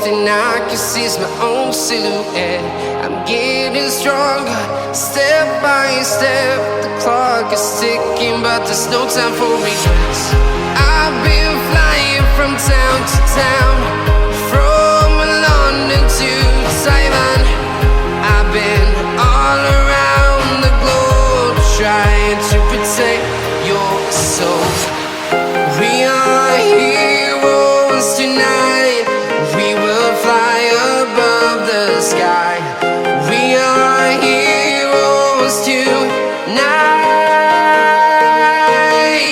thing I can see is my own silhouette. I'm getting stronger, step by step. The clock is ticking, but there's no time for me. I've been flying from town to town, from London to Taiwan. I've been all around the globe, trying to protect your soul. We are heroes tonight. We will fly above the sky. We are heroes tonight.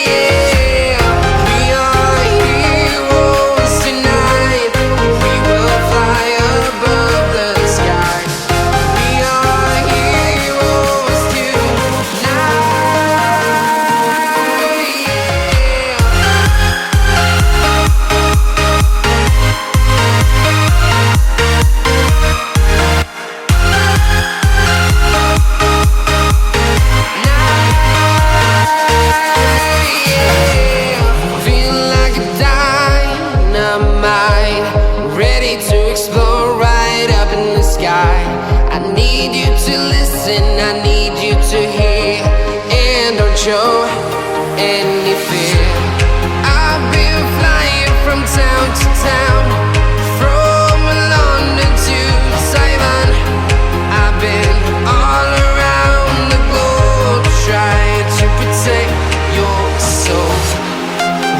Yeah. We are heroes tonight. We will fly above the sky. We are heroes tonight. Feeling like a dynamite, ready to explode right up in the sky. I need you to listen, I need you to hear, and don't show any fear. I've been flying from town to town, from London to Taiwan. I've been all around the globe, trying to protect your soul.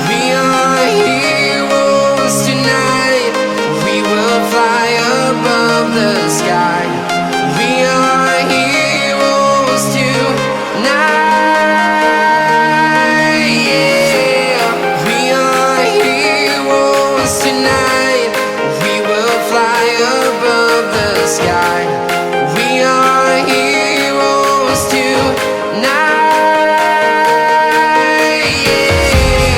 We are heroes tonight. We will fly above the sky. We are heroes tonight. Yeah. We are heroes tonight. We will fly above the sky. We are heroes tonight. Yeah. We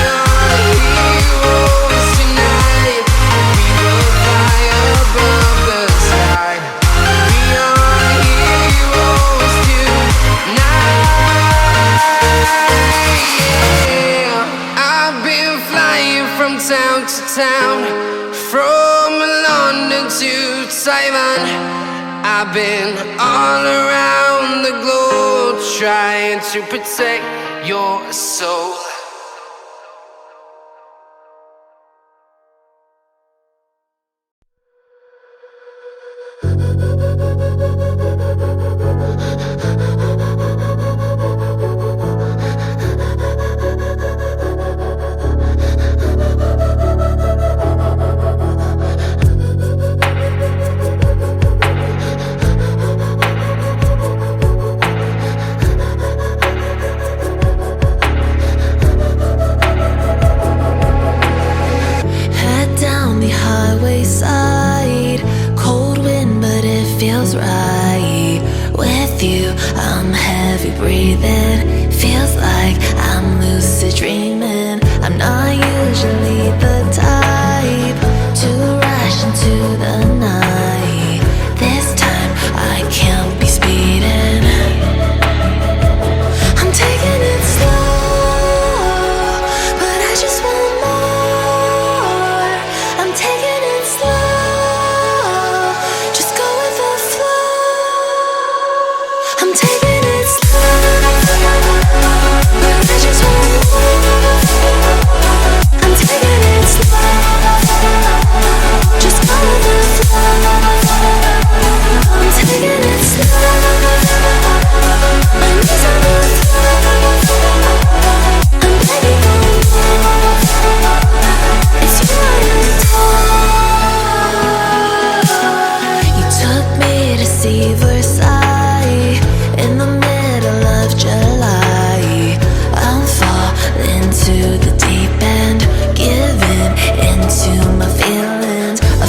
are heroes tonight. We will fly above the sky. We are heroes tonight. Yeah. I've been flying from town to town, from London to Taiwan. I've been all around the globe, trying to protect your soul. Head down the highway side, cold wind but it feels right. With you I'm heavy breathing, feels like I'm lucid dreaming. I'm not usually the type to rush into the night. This time I can't be speeding. I'm taking it slow, but I just want more. I'm taking it slow, just go with the flow. I'm taking it slow, but I just want more. I'm taking it slow, just go with the flow. I'm taking it slow, my knees on the floor. I'm begging for more. It's you I adore. You took me to see Versailles in the middle of July. I'm falling to the deep end, giving into my feelings. A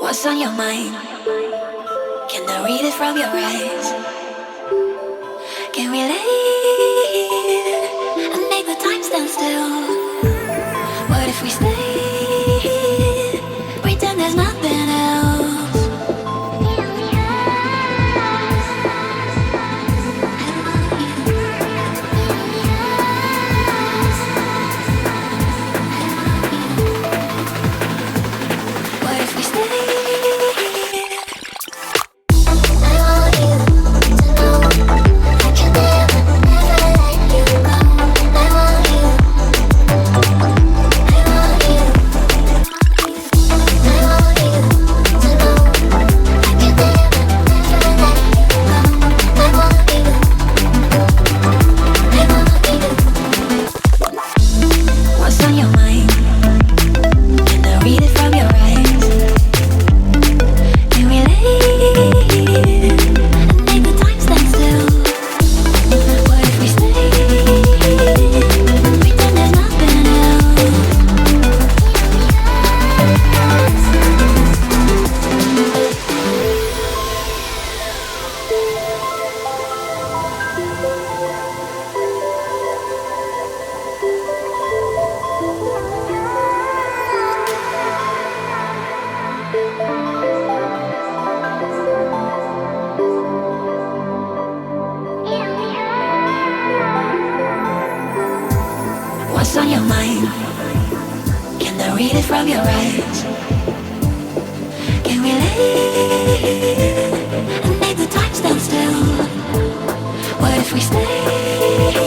What's on your mind? Can I read it from your eyes? Can we lay and make the time stand still? What if we stay? Pretend there's nothing else. What if we stay? What's on your mind? Can I read it from your eyes? Can we lay and make the time stand still? What if we stay? Pretend there's nothing else. What's on your mind? Can I read it from your eyes? Can we lay and make the time stand still? What if we stay?